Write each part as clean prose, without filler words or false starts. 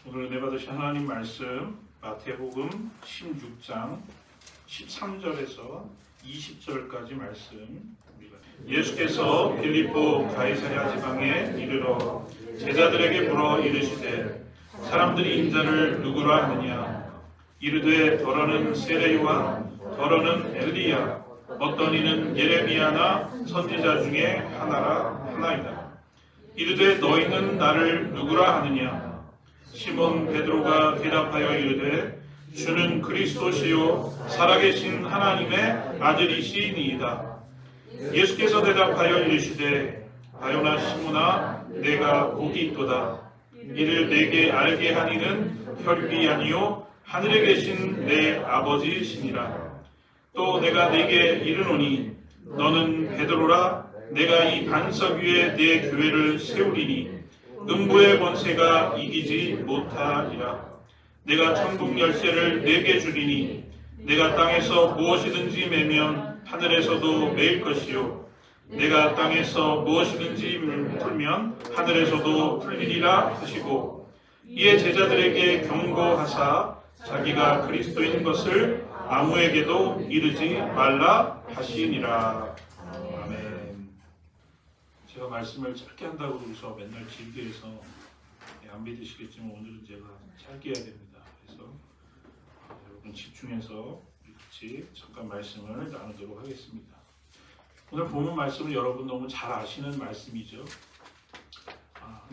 오늘 은혜 받으신 하나님 말씀 마태복음 16장 13절에서 20절까지 말씀. 예수께서 빌립보 가이사랴 지방에 이르러 제자들에게 물어 이르시되 사람들이 인자를 누구라 하느냐. 이르되 더러는 세례 요한, 더러는 엘리야, 어떤 이는 예레미야나 선지자 중에 하나이다. 이르되 너희는 나를 누구라 하느냐. 시몬 베드로가 대답하여 이르되 주는 그리스도시요 살아계신 하나님의 아들이시니이다. 예수께서 대답하여 이르시되 바요나 시몬아 내가 복이 있도다. 이를 내게 알게 하니는 혈육이 아니요 하늘에 계신 내 아버지시니라. 또 내가 내게 이르노니 너는 베드로라. 내가 이 반석 위에 내 교회를 세우리니 음부의 권세가 이기지 못하리라. 내가 천국 열쇠를 내게 주리니 내가 땅에서 무엇이든지 매면 하늘에서도 매일 것이요 내가 땅에서 무엇이든지 풀면 하늘에서도 풀리리라 하시고, 이에 제자들에게 경고하사 자기가 그리스도인 것을 아무에게도 이르지 말라 하시니라. 아멘. 제가 말씀을 짧게 한다고 그래서 맨날 길게 해서 안 믿으시겠지만 오늘은 제가 짧게 해야 됩니다. 그래서 여러분 집중해서 같이 잠깐 말씀을 나누도록 하겠습니다. 오늘 본문 말씀을 여러분 너무 잘 아시는 말씀이죠.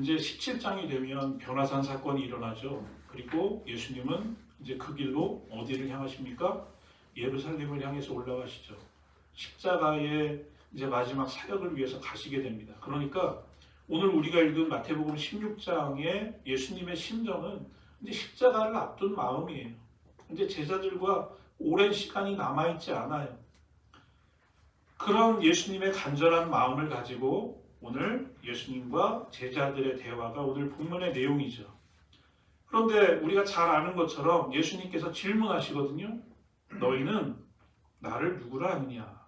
이제 17장이 되면 변화산 사건이 일어나죠. 그리고 예수님은 이제 그 길로 어디를 향하십니까? 예루살렘을 향해서 올라가시죠. 십자가의 이제 마지막 사역을 위해서 가시게 됩니다. 그러니까 오늘 우리가 읽은 마태복음 16장의 예수님의 심정은 이제 십자가를 앞둔 마음이에요. 이제 제자들과 오랜 시간이 남아있지 않아요. 그런 예수님의 간절한 마음을 가지고 오늘 예수님과 제자들의 대화가 오늘 본문의 내용이죠. 그런데 우리가 잘 아는 것처럼 예수님께서 질문하시거든요. 너희는 나를 누구라 하느냐?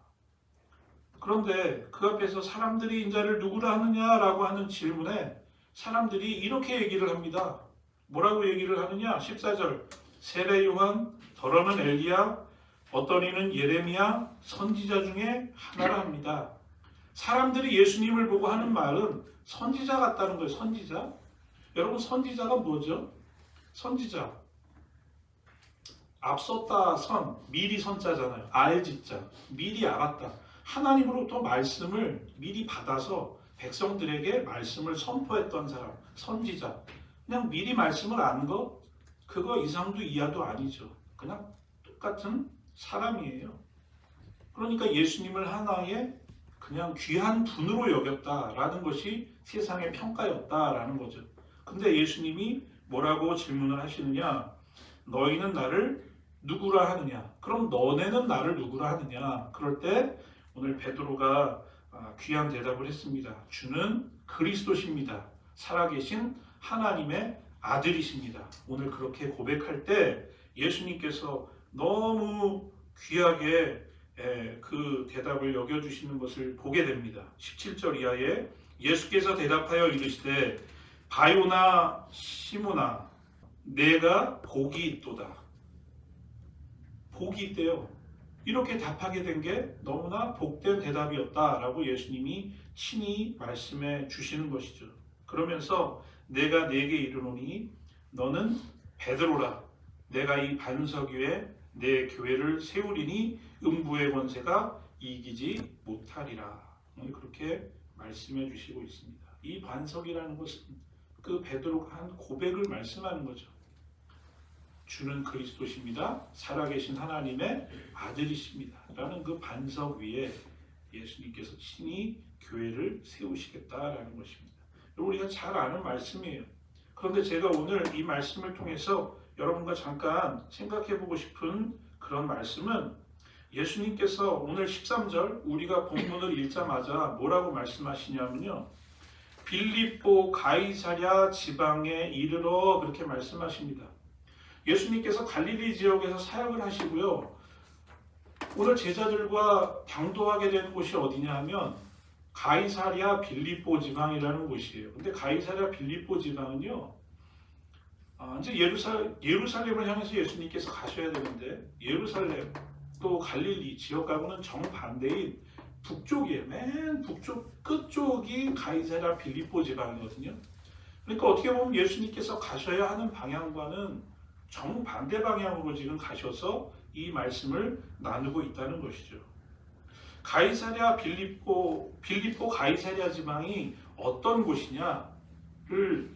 그런데 그 앞에서 사람들이 인자를 누구라 하느냐라고 하는 질문에 사람들이 이렇게 얘기를 합니다. 뭐라고 얘기를 하느냐? 14절 세례 요한, 더러는 엘리야, 어떤 이는 예레미야, 선지자 중에 하나라 합니다. 사람들이 예수님을 보고 하는 말은 선지자 같다는 거예요. 선지자. 여러분 선지자가 뭐죠? 선지자. 앞섰다 선, 미리 선자잖아요. 알지자. 미리 알았다. 하나님으로부터 말씀을 미리 받아서 백성들에게 말씀을 선포했던 사람, 선지자. 그냥 미리 말씀을 아는 거, 그거 이상도 이하도 아니죠. 그냥 똑같은 사람이에요. 그러니까 예수님을 하나의 그냥 귀한 분으로 여겼다라는 것이 세상의 평가였다라는 거죠. 근데 예수님이 뭐라고 질문을 하시느냐? 너희는 나를 누구라 하느냐? 그럼 너네는 나를 누구라 하느냐? 그럴 때 오늘 베드로가 귀한 대답을 했습니다. 주는 그리스도십니다. 살아계신 하나님의 아들이십니다. 오늘 그렇게 고백할 때 예수님께서 너무 귀하게 그 대답을 여겨주시는 것을 보게 됩니다. 17절 이하에 예수께서 대답하여 이르시되 바요나 시몬아 내가 복이 있도다. 복이 있대요. 이렇게 답하게 된 게 너무나 복된 대답이었다라고 예수님이 친히 말씀해 주시는 것이죠. 그러면서 내가 네게 이르노니 너는 베드로라. 내가 이 반석 위에 내 교회를 세우리니 음부의 권세가 이기지 못하리라. 그렇게 말씀해 주시고 있습니다. 이 반석이라는 것은 그 베드로가 한 고백을 말씀하는 거죠. 주는 그리스도십니다. 살아계신 하나님의 아들이십니다. 라는 그 반석 위에 예수님께서 친히 교회를 세우시겠다라는 것입니다. 우리가 잘 아는 말씀이에요. 그런데 제가 오늘 이 말씀을 통해서 여러분과 잠깐 생각해 보고 싶은 그런 말씀은 예수님께서 오늘 13절 우리가 본문을 읽자마자 뭐라고 말씀하시냐면요. 빌립보 가이사랴 지방에 이르러 그렇게 말씀하십니다. 예수님께서 갈릴리 지역에서 사역을 하시고요. 오늘 제자들과 당도하게 된 곳이 어디냐 하면 가이사랴 빌립보 지방이라는 곳이에요. 근데 가이사랴 빌립보 지방은요. 이제 예루살렘을 향해서 예수님께서 가셔야 되는데 예루살렘 또 갈릴리 지역하고는 정반대인 북쪽이에요. 맨 북쪽 끝쪽이 가이사랴 빌립보 지방이거든요. 그러니까 어떻게 보면 예수님께서 가셔야 하는 방향과는 정반대 방향으로 지금 가셔서 이 말씀을 나누고 있다는 것이죠. 가이사랴 빌립보 가이사랴 지방이 어떤 곳이냐를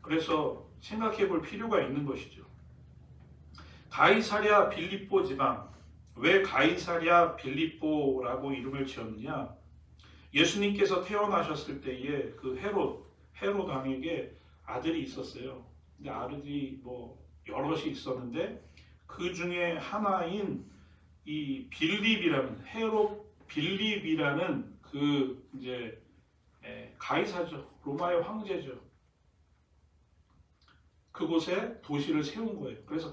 그래서 생각해 볼 필요가 있는 것이죠. 가이사랴 빌립보 지방, 왜 가이사랴 빌립보라고 이름을 지었느냐? 예수님께서 태어나셨을 때에 그 헤롯 왕에게 아들이 있었어요. 근데 아들이 여럿이 있었는데 그 중에 하나인 이 빌립이라는 헤롯 빌립이라는 그 이제 가이사죠. 로마의 황제죠. 그곳에 도시를 세운 거예요. 그래서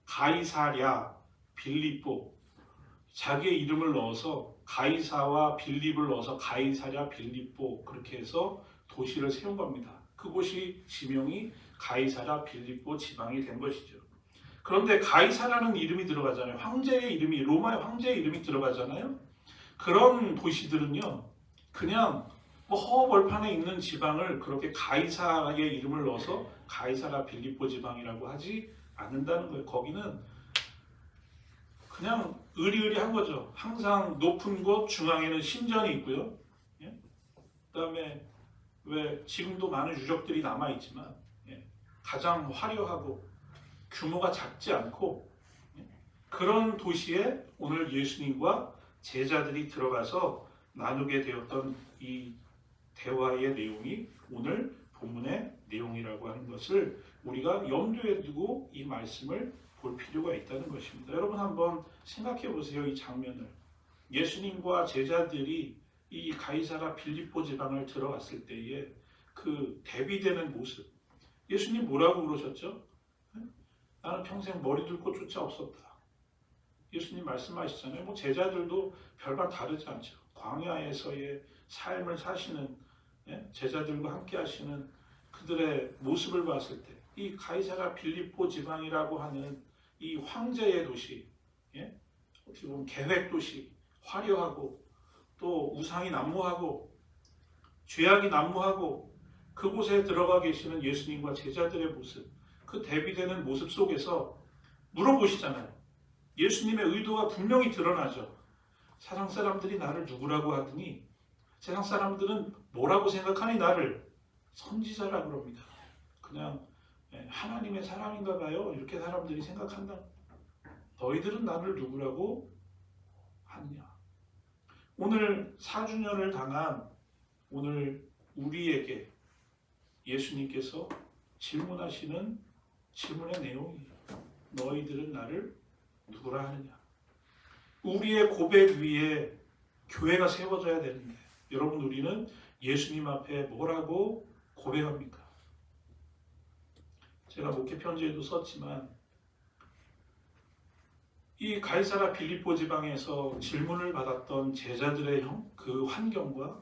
가이사랴 빌립보, 자기의 이름을 넣어서 가이사와 빌립을 넣어서 가이사랴 빌립보, 그렇게 해서 도시를 세운 겁니다. 그곳이 지명이 가이사랴 빌립보 지방이 된 것이죠. 그런데 가이사라는 이름이 들어가잖아요. 황제의 이름이, 로마의 황제의 이름이 들어가잖아요. 그런 도시들은요, 그냥 허벌판에 있는 지방을 그렇게 가이사의 이름을 넣어서 가이사랴 빌립보 지방이라고 하지 않는다는 거예요. 거기는 그냥 으리으리한 거죠. 항상 높은 곳 중앙에는 신전이 있고요. 그다음에 왜 지금도 많은 유적들이 남아 있지만 가장 화려하고 규모가 작지 않고 그런 도시에 오늘 예수님과 제자들이 들어가서 나누게 되었던 이 대화의 내용이 오늘 본문의 내용이라고 하는 것을 우리가 염두에 두고 이 말씀을 볼 필요가 있다는 것입니다. 여러분 한번 생각해 보세요. 이 장면을. 예수님과 제자들이 이 가이사랴 빌립보 지방을 들어갔을 때에 그 대비되는 모습. 예수님 뭐라고 그러셨죠? 나는 평생 머리 둘 곳조차 없었다. 예수님 말씀하시잖아요. 제자들도 별반 다르지 않죠. 광야에서의 삶을 사시는 제자들과 함께 하시는 그들의 모습을 봤을 때 이 가이사랴 빌립보 지방이라고 하는 이 황제의 도시, 어떻게 보면 계획 도시, 화려하고 또 우상이 난무하고 죄악이 난무하고 그곳에 들어가 계시는 예수님과 제자들의 모습, 그 대비되는 모습 속에서 물어보시잖아요. 예수님의 의도가 분명히 드러나죠. 세상 사람들이 나를 누구라고 하더니 세상 사람들은 뭐라고 생각하니 나를 선지자라 그럽니다. 그냥 하나님의 사람인가 봐요. 이렇게 사람들이 생각한다. 너희들은 나를 누구라고 하느냐. 오늘 4주년을 당한 오늘 우리에게 예수님께서 질문하시는 질문의 내용이에요. 너희들은 나를 누구라 하느냐. 우리의 고백 위에 교회가 세워져야 되는데 여러분 우리는 예수님 앞에 뭐라고 고백합니까? 제가 목회 편지에도 썼지만 이 가이사랴 빌립보 지방에서 질문을 받았던 제자들의 그 환경과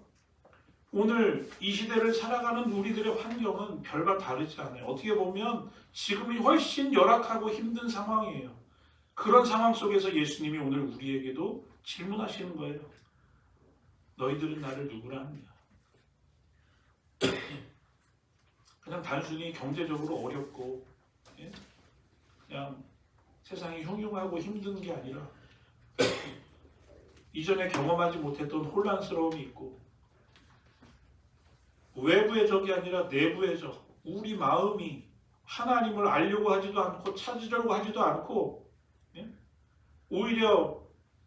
오늘 이 시대를 살아가는 우리들의 환경은 별반 다르지 않아요. 어떻게 보면 지금이 훨씬 열악하고 힘든 상황이에요. 그런 상황 속에서 예수님이 오늘 우리에게도 질문하시는 거예요. 너희들은 나를 누구라 하느냐. 그냥 단순히 경제적으로 어렵고 그냥 세상이 흉흉하고 힘든 게 아니라 이전에 경험하지 못했던 혼란스러움이 있고 외부의 적이 아니라 내부의 적, 우리 마음이 하나님을 알려고 하지도 않고 찾으려고 하지도 않고 오히려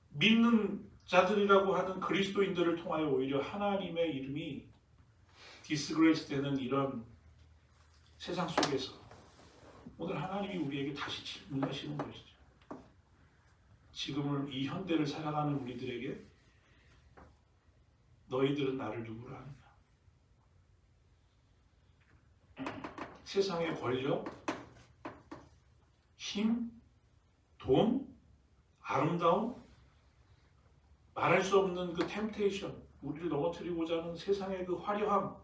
믿는 자들이라고 하는 그리스도인들을 통하여 오히려 하나님의 이름이 디스그레이스 되는 이런 세상 속에서 오늘 하나님이 우리에게 다시 질문하시는 것이죠. 지금을 이 현대를 살아가는 우리들에게 너희들은 나를 누구라 하느냐. 세상의 권력, 힘, 돈, 아름다움, 말할 수 없는 그 템테이션, 우리를 넘어뜨리고자 하는 세상의 그 화려함,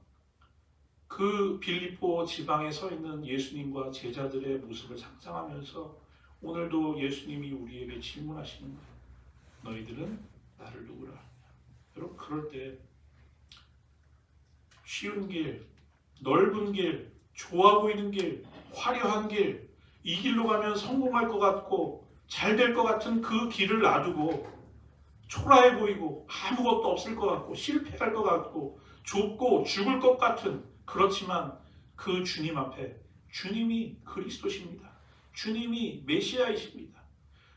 그 빌립보 지방에 서 있는 예수님과 제자들의 모습을 상상하면서 오늘도 예수님이 우리에게 질문하시는 거예요. 너희들은 나를 누구라 하느냐. 여러분 그럴 때 쉬운 길, 넓은 길, 좋아 보이는 길, 화려한 길, 이 길로 가면 성공할 것 같고 잘 될 것 같은 그 길을 놔두고 초라해 보이고 아무것도 없을 것 같고 실패할 것 같고 좁고 죽을 것 같은, 그렇지만 그 주님 앞에 주님이 그리스도십니다. 주님이 메시아이십니다.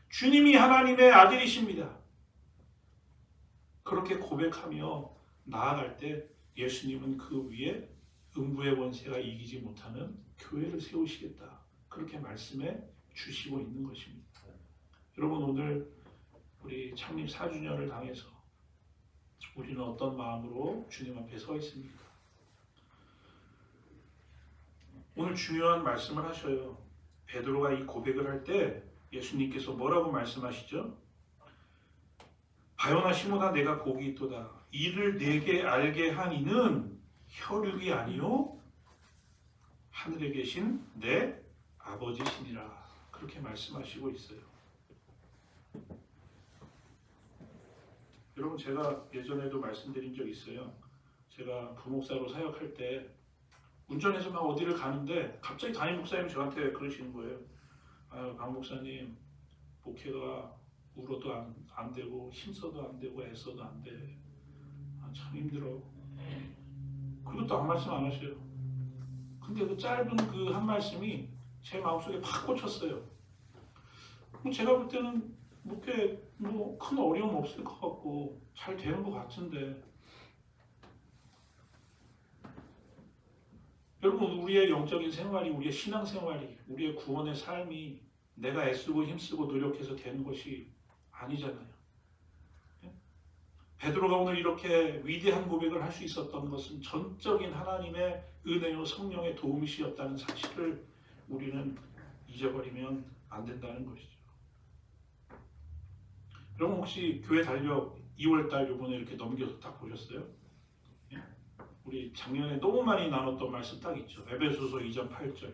주님이 하나님의 아들이십니다. 그렇게 고백하며 나아갈 때 예수님은 그 위에 음부의 권세가 이기지 못하는 교회를 세우시겠다. 그렇게 말씀해 주시고 있는 것입니다. 여러분 오늘 우리 창립 4주년을 당해서 우리는 어떤 마음으로 주님 앞에 서 있습니까? 오늘 중요한 말씀을 하셔요. 베드로가 이 고백을 할 때 예수님께서 뭐라고 말씀하시죠? 바요나 시몬아 내가 복이 있도다. 이를 내게 알게 한 이는 혈육이 아니요 하늘에 계신 내 아버지시니라. 그렇게 말씀하시고 있어요. 여러분 제가 예전에도 말씀드린 적 있어요. 제가 부목사로 사역할 때 운전해서 막 어디를 가는데 갑자기 담임 목사님이 저한테 그러시는 거예요. 아유 박 목사님 목회가 울어도 안 되고 힘써도 안 되고 애써도 안 돼. 참 힘들어. 그리고 또 한 말씀 안 하셔요. 근데 그 짧은 그 한 말씀이 제 마음속에 팍 꽂혔어요. 제가 볼 때는 목회 뭐 큰 어려움 없을 것 같고 잘 되는 것 같은데, 여러분 우리의 영적인 생활이, 우리의 신앙 생활이, 우리의 구원의 삶이 내가 애쓰고 힘쓰고 노력해서 되는 것이 아니잖아요. 베드로가 오늘 이렇게 위대한 고백을 할 수 있었던 것은 전적인 하나님의 은혜요 성령의 도움이시였다는 사실을 우리는 잊어버리면 안 된다는 것이죠. 여러분 혹시 교회 달력 2월달 요번에 이렇게 넘겨서 딱 보셨어요? 우리 작년에 너무 많이 나눴던 말씀 딱 있죠. 에베소서 2장 8절.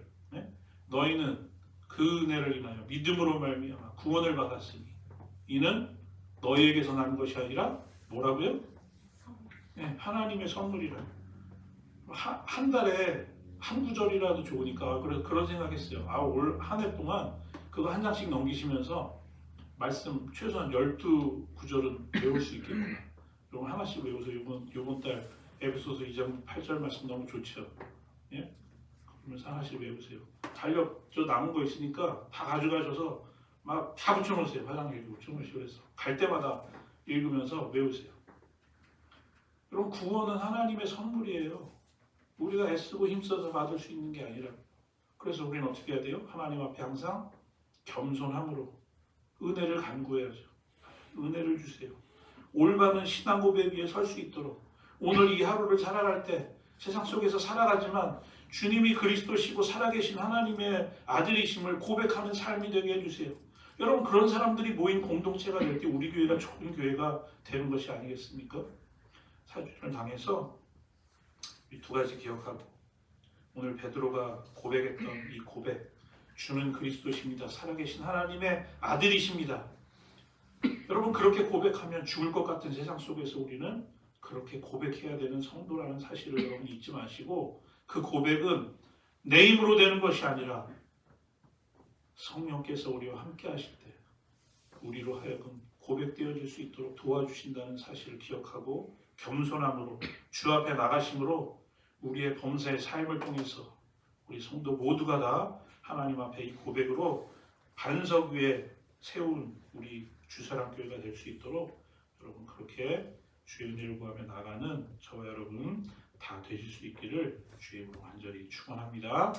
너희는 그 은혜를 인하여 믿음으로 말미암아 구원을 받았으니 이는 너희에게서 난 것이 아니라 뭐라고요? 하나님의 선물이라. 한 달에 한 구절이라도 좋으니까 그래서 그런 생각했어요. 올 한 해 동안 그거 한 장씩 넘기시면서 말씀 최소한 12구절은 외울 수 있겠구나. 여러분 하나씩 외우세요. 요번 달 에베소서 2장 8절 말씀 너무 좋죠. 예? 그러면서 하나씩 외우세요. 달력 저 남은 거 있으니까 다 가져가셔서 막 다 붙여놓으세요. 화장실에 붙여놓으시고 해서 갈 때마다 읽으면서 외우세요. 여러분 구원은 하나님의 선물이에요. 우리가 애쓰고 힘써서 받을 수 있는 게 아니라. 그래서 우리는 어떻게 해야 돼요? 하나님 앞에 항상 겸손함으로 은혜를 간구해야죠. 은혜를 주세요. 올바른 신앙 고백 위에 설 수 있도록 오늘 이 하루를 살아갈 때 세상 속에서 살아가지만 주님이 그리스도시고 살아계신 하나님의 아들이심을 고백하는 삶이 되게 해주세요. 여러분 그런 사람들이 모인 공동체가 될 때 우리 교회가 좋은 교회가 되는 것이 아니겠습니까? 사주를 당해서 이 두 가지 기억하고 오늘 베드로가 고백했던 이 고백, 주는 그리스도십니다. 살아계신 하나님의 아들이십니다. 여러분 그렇게 고백하면 죽을 것 같은 세상 속에서 우리는 그렇게 고백해야 되는 성도라는 사실을 여러분 잊지 마시고, 그 고백은 내 힘으로 되는 것이 아니라 성령께서 우리와 함께 하실 때 우리로 하여금 고백되어질 수 있도록 도와주신다는 사실을 기억하고 겸손함으로 주 앞에 나가심으로 우리의 범사의 삶을 통해서 우리 성도 모두가 다 하나님 앞에 이 고백으로 반석 위에 세운 우리 주사랑교회가 될 수 있도록 여러분 그렇게 주의 은혜를 구하며 나가는 저와 여러분 다 되실 수 있기를 주의 이름으로 간절히 축원합니다.